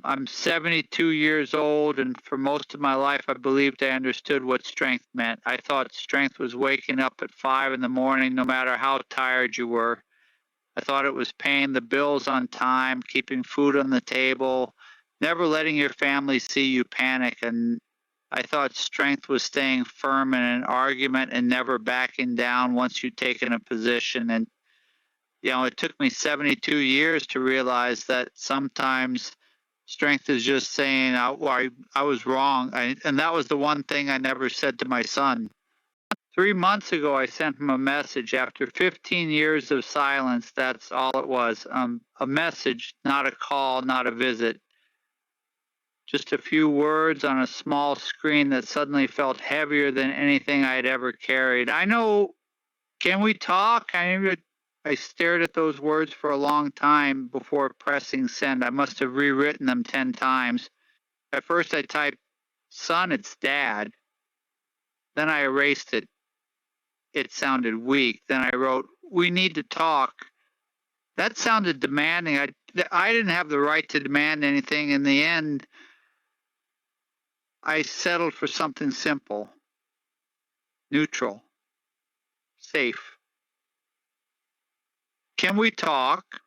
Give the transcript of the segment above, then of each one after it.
I'm 72 years old, and for most of my life, I believed I understood what strength meant. I thought strength was waking up at 5 in the morning, no matter how tired you were. I thought it was paying the bills on time, keeping food on the table, never letting your family see you panic. And I thought strength was staying firm in an argument and never backing down once you'd taken a position. And, it took me 72 years to realize that sometimes strength is just saying, I was wrong. And that was the one thing I never said to my son. 3 months ago, I sent him a message. After 15 years of silence, that's all it was. A message, not a call, not a visit. Just a few words on a small screen that suddenly felt heavier than anything I had ever carried. I know, can we talk? I stared at those words for a long time before pressing send. I must have rewritten them 10 times. At first I typed, "Son, it's Dad." Then I erased it. It sounded weak. Then I wrote, "We need to talk." That sounded demanding. I didn't have the right to demand anything. In the end, I settled for something simple, neutral, safe. Can we talk?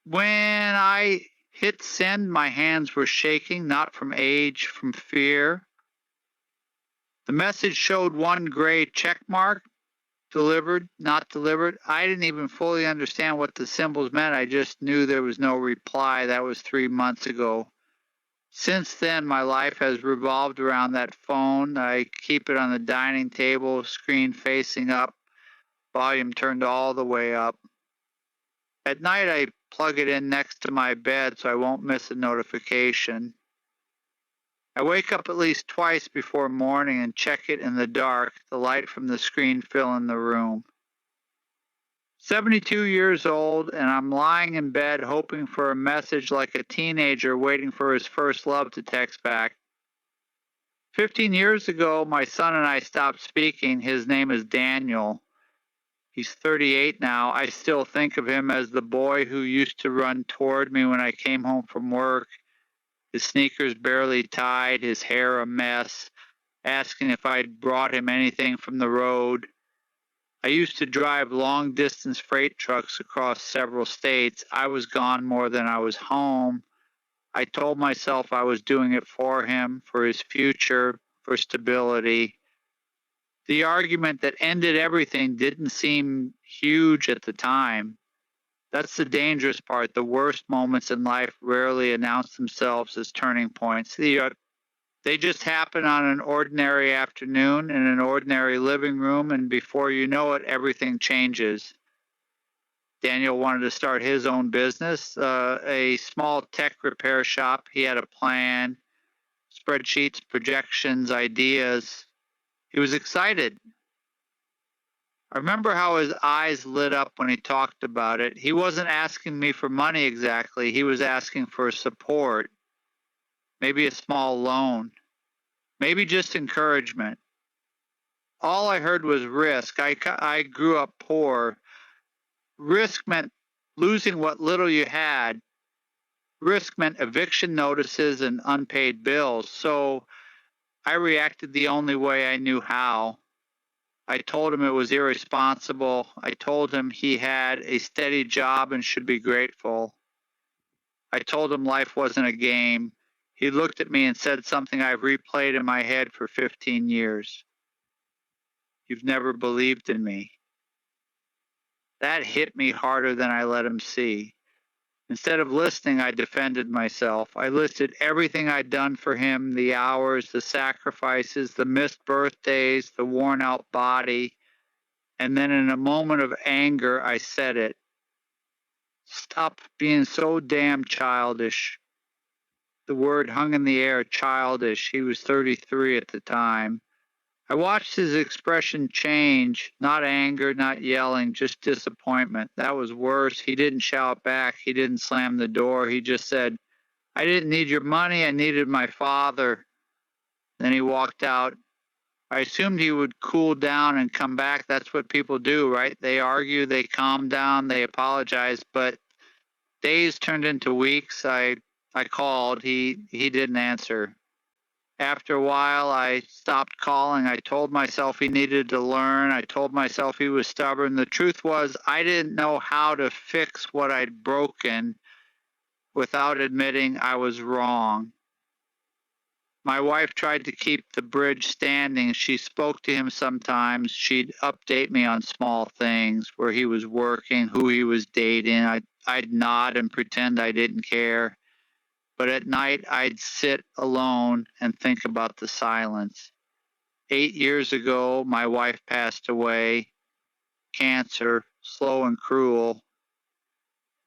When I hit send, my hands were shaking, not from age, from fear. The message showed one gray check mark, delivered, not delivered. I didn't even fully understand what the symbols meant. I just knew there was no reply. That was 3 months ago. Since then, my life has revolved around that phone. I keep it on the dining table, screen facing up, volume turned all the way up. At night, I plug it in next to my bed so I won't miss a notification. I wake up at least twice before morning and check it in the dark, the light from the screen filling the room. 72 years old, and I'm lying in bed hoping for a message like a teenager waiting for his first love to text back. 15 years ago, my son and I stopped speaking. His name is Daniel. He's 38 now. I still think of him as the boy who used to run toward me when I came home from work, his sneakers barely tied, his hair a mess, asking if I'd brought him anything from the road. I used to drive long-distance freight trucks across several states. I was gone more than I was home. I told myself I was doing it for him, for his future, for stability. The argument that ended everything didn't seem huge at the time. That's the dangerous part. The worst moments in life rarely announce themselves as turning points. They just happen on an ordinary afternoon in an ordinary living room, and before you know it, everything changes. Daniel wanted to start his own business, a small tech repair shop. He had a plan, spreadsheets, projections, ideas. He was excited. I remember how his eyes lit up when he talked about it. He wasn't asking me for money exactly. He was asking for support, maybe a small loan, maybe just encouragement. All I heard was risk. I grew up poor. Risk meant losing what little you had. Risk meant eviction notices and unpaid bills. So I reacted the only way I knew how. I told him it was irresponsible. I told him he had a steady job and should be grateful. I told him life wasn't a game. He looked at me and said something I've replayed in my head for 15 years. "You've never believed in me." That hit me harder than I let him see. Instead of listening, I defended myself. I listed everything I'd done for him, the hours, the sacrifices, the missed birthdays, the worn-out body. And then in a moment of anger, I said it. "Stop being so damn childish." The word hung in the air, childish. He was 33 at the time. I watched his expression change, not anger, not yelling, just disappointment. That was worse. He didn't shout back. He didn't slam the door. He just said, "I didn't need your money. I needed my father." Then he walked out. I assumed he would cool down and come back. That's what people do, right? They argue, they calm down, they apologize. But days turned into weeks. I I called. He didn't answer. After a while, I stopped calling. I told myself he needed to learn. I told myself he was stubborn. The truth was, I didn't know how to fix what I'd broken without admitting I was wrong. My wife tried to keep the bridge standing. She spoke to him sometimes. She'd update me on small things, where he was working, who he was dating. I'd nod and pretend I didn't care. But at night, I'd sit alone and think about the silence. 8 years ago, my wife passed away. Cancer, slow and cruel.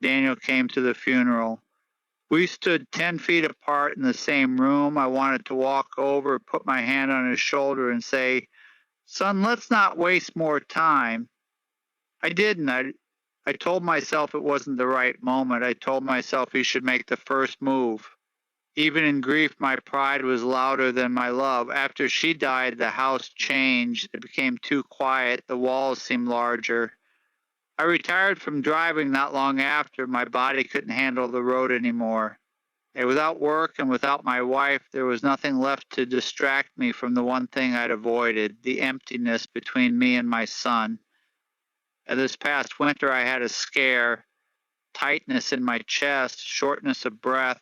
Daniel came to the funeral. We stood 10 feet apart in the same room. I wanted to walk over, put my hand on his shoulder and say, "Son, let's not waste more time." I didn't. I told myself it wasn't the right moment. I told myself he should make the first move. Even in grief, my pride was louder than my love. After she died, the house changed. It became too quiet. The walls seemed larger. I retired from driving not long after. My body couldn't handle the road anymore. And without work and without my wife, there was nothing left to distract me from the one thing I'd avoided, the emptiness between me and my son. And this past winter, I had a scare, tightness in my chest, shortness of breath.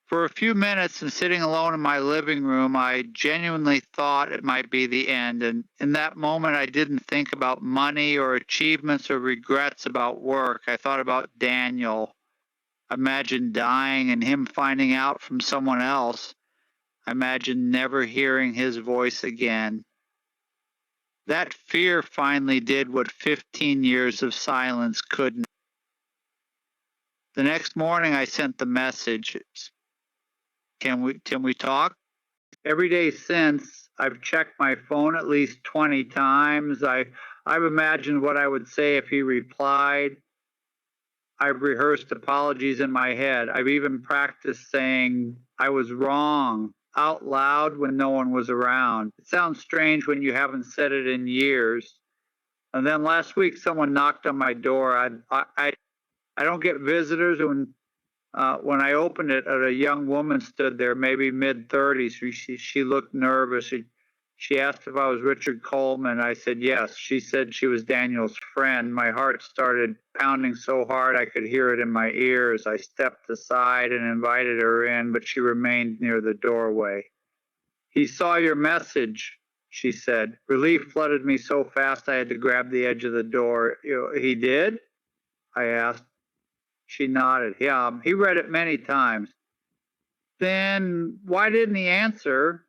For a few minutes, and sitting alone in my living room, I genuinely thought it might be the end. And in that moment, I didn't think about money or achievements or regrets about work. I thought about Daniel. I imagined dying and him finding out from someone else. I imagined never hearing his voice again. That fear finally did what 15 years of silence couldn't. The next morning, I sent the message. Can we talk? Every day since, I've checked my phone at least 20 times. I've imagined what I would say if he replied. I've rehearsed apologies in my head. I've even practiced saying I was wrong out loud when no one was around. It sounds strange when you haven't said it in years. And then last week, someone knocked on my door. I don't get visitors. When I opened it, a young woman stood there, maybe mid-30s. She looked nervous. She asked if I was Richard Coleman. I said yes. She said she was Daniel's friend. My heart started pounding so hard I could hear it in my ears. I stepped aside and invited her in, but she remained near the doorway. "He saw your message," she said. Relief flooded me so fast I had to grab the edge of the door. "He did?" I asked. She nodded. "Yeah, he read it many times." "Then why didn't he answer?"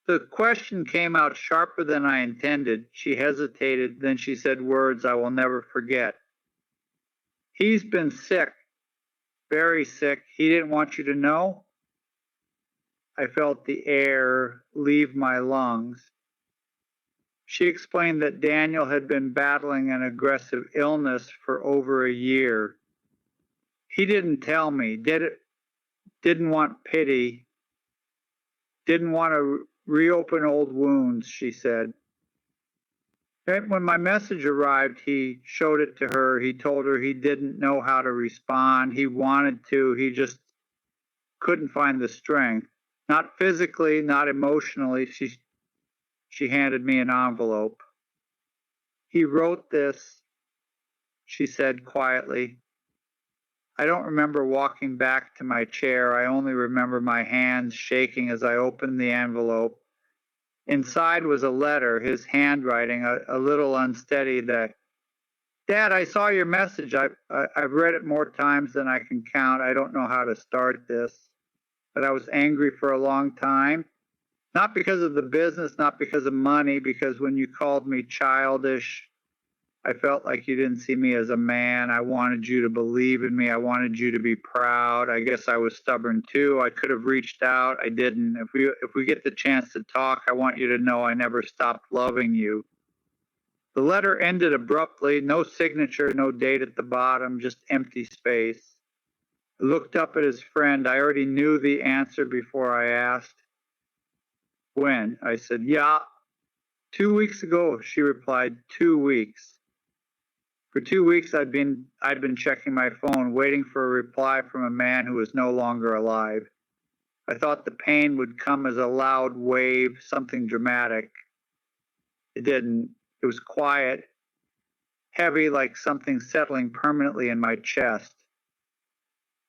The question came out sharper than I intended. She hesitated, then she said words I will never forget. "He's been sick, very sick. He didn't want you to know?" I felt the air leave my lungs. She explained that Daniel had been battling an aggressive illness for over a year. He didn't tell me, didn't want pity, didn't want to reopen old wounds, she said. When my message arrived, he showed it to her. He told her he didn't know how to respond. He wanted to, he just couldn't find the strength. Not physically, not emotionally. She handed me an envelope. "He wrote this," she said quietly. I don't remember walking back to my chair. I only remember my hands shaking as I opened the envelope. Inside was a letter, his handwriting, a little unsteady. "Dad, I saw your message. I've read it more times than I can count. I don't know how to start this. But I was angry for a long time. Not because of the business, not because of money, because when you called me childish, I felt like you didn't see me as a man. I wanted you to believe in me. I wanted you to be proud. I guess I was stubborn too. I could have reached out. I didn't. If we get the chance to talk, I want you to know I never stopped loving you." The letter ended abruptly, no signature, no date at the bottom, just empty space. I looked up at his friend. I already knew the answer before I asked. "When?" I said. "Yeah, 2 weeks ago," she replied. 2 weeks. For 2 weeks I'd been checking my phone, waiting for a reply from a man who was no longer alive. I thought the pain would come as a loud wave, something dramatic. It didn't. It was quiet, heavy, like something settling permanently in my chest.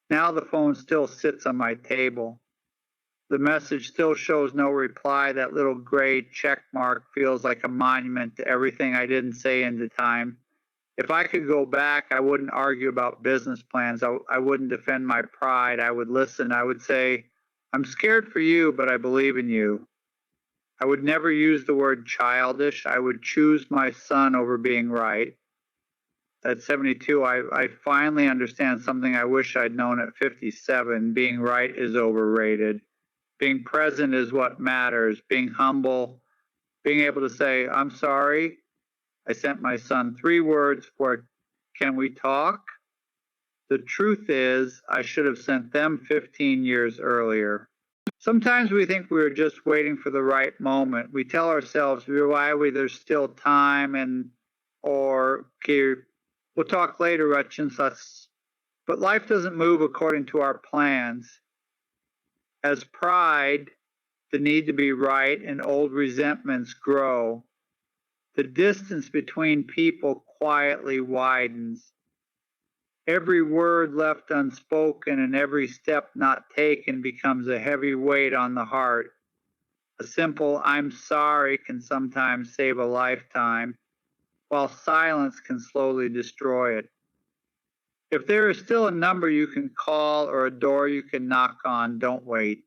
Now the phone still sits on my table. The message still shows no reply. That little gray check mark feels like a monument to everything I didn't say in the time. If I could go back, I wouldn't argue about business plans. I wouldn't defend my pride. I would listen. I would say, I'm scared for you, but I believe in you. I would never use the word childish. I would choose my son over being right. At 72, I finally understand something I wish I'd known at 57. Being right is overrated. Being present is what matters. Being humble, being able to say, I'm sorry. I sent my son 3 words for, can we talk? The truth is, I should have sent them 15 years earlier. Sometimes we think we were just waiting for the right moment. We tell ourselves, there's still time, or, okay, we'll talk later, but life doesn't move according to our plans. As pride, the need to be right, and old resentments grow, the distance between people quietly widens. Every word left unspoken and every step not taken becomes a heavy weight on the heart. A simple I'm sorry can sometimes save a lifetime, while silence can slowly destroy it. If there is still a number you can call or a door you can knock on, don't wait.